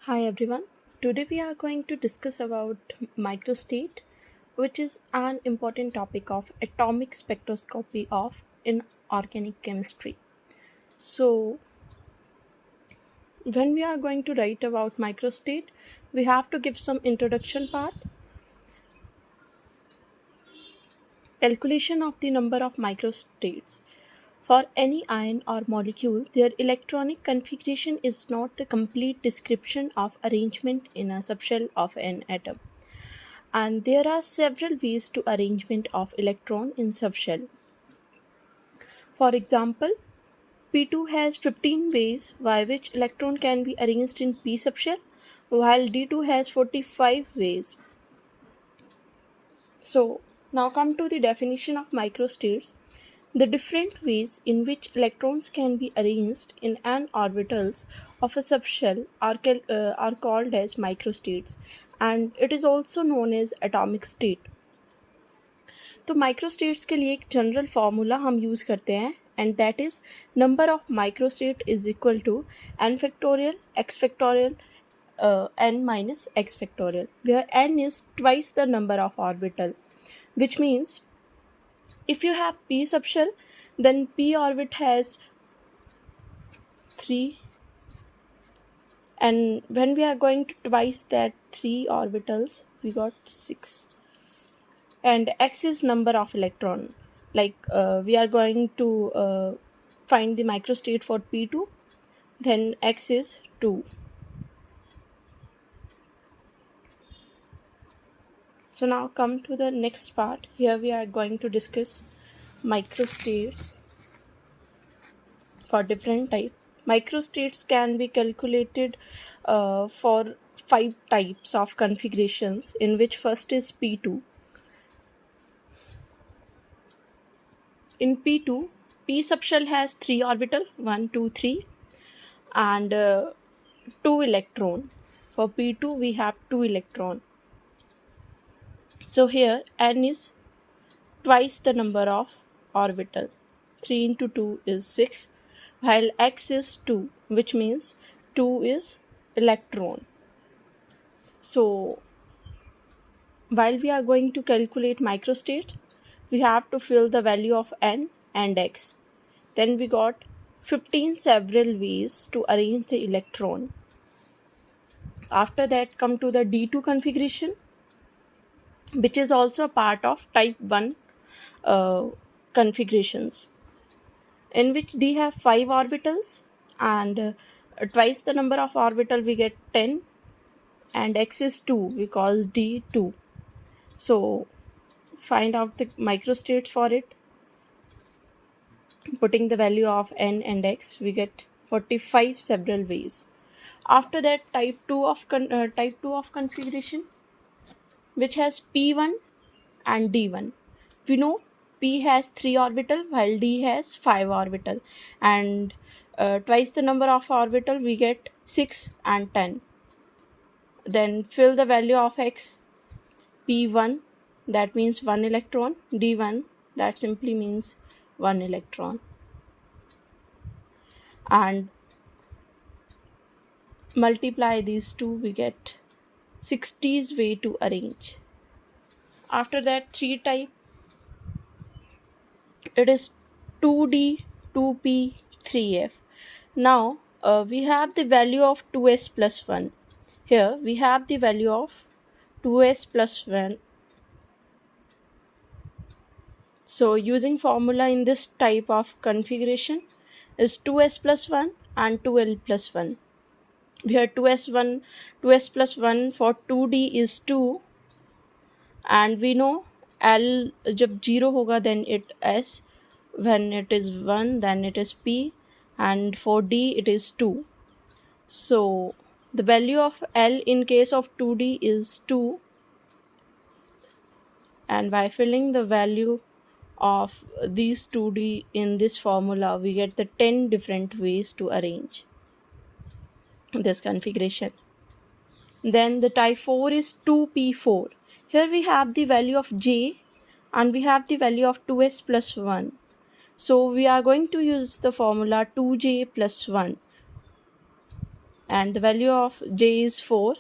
Hi everyone. Today we are going to discuss about microstate, which is an important topic of atomic spectroscopy of inorganic chemistry. So, when we are going to write about microstate, we have to give some introduction part. Calculation of the number of microstates. For any ion or molecule, their electronic configuration is not the complete description of arrangement in a subshell of an atom. And there are several ways to arrangement of electron in subshell. For example, P2 has 15 ways by which electron can be arranged in P subshell, while D2 has 45 ways. So, now come to the definition of microstates. The different ways in which electrons can be arranged in an orbitals of a subshell are called as microstates, and it is also known as atomic state. तो microstates के लिए एक general formula हम use करते हैं and that is number of microstate is equal to N factorial x factorial n minus x factorial, where n is twice the number of orbital, which means if you have p subshell, then p orbit has 3, and when we are going to twice that 3 orbitals, we got 6. And x is number of electron, like we are going to find the microstate for p2, then x is 2. So now come to the next part. Here we are going to discuss microstates for different type. Microstates can be calculated for 5 types of configurations, in which first is p2. In p2, p subshell has 3 orbital 1 2 3 and 2 electron. For p2 we have 2 electron. So here n is twice the number of orbital. 3 into 2 is 6, while x is 2, which means 2 is electron. So while we are going to calculate microstate, we have to fill the value of n and x. Then we got 15 several ways to arrange the electron. After that come to the D2 configuration, which is also a part of type 1 configurations, in which D have 5 orbitals and twice the number of orbital we get 10, and x is 2 because D 2. So find out the microstates for it. Putting the value of n and x, we get 45 several ways. After that, type 2 of configuration, which has p1 and d1. We know p has 3 orbital while d has 5 orbital, and twice the number of orbital we get 6 and 10. Then fill the value of x. p1, that means 1 electron, d1, that simply means 1 electron, and multiply these two, we get 60's way to arrange. After that, 3 type, it is 2d, 2p, 3f. Now we have the value of 2s plus 1. Here we have the value of 2s plus 1. So using formula in this type of configuration is 2s plus 1 and 2l plus 1. Here 2s plus 1 for 2d is 2, and we know l jab 0 hoga then it s, when it is 1 then it is p, and for d it is 2. So the value of l in case of 2d is 2, and by filling the value of these 2d in this formula, we get the 10 different ways to arrange this configuration. Then the type 4 is 2p4. Here we have the value of j and we have the value of 2s plus 1. So we are going to use the formula 2j plus 1, and the value of j is 4,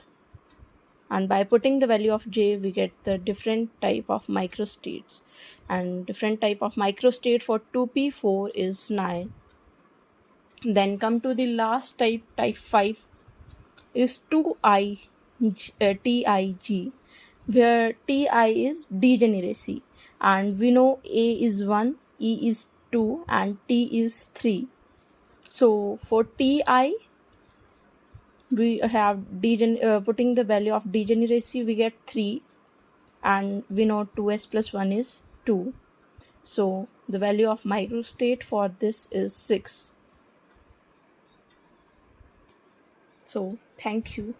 and by putting the value of j we get the different type of microstates, and different type of microstate for 2p4 is 9. Then come to the last type, type 5 is TIG, where Ti is degeneracy, and we know A is 1, E is 2, and T is 3. So for Ti, we have putting the value of degeneracy, we get 3, and we know 2s plus 1 is 2. So the value of microstate for this is 6. So thank you.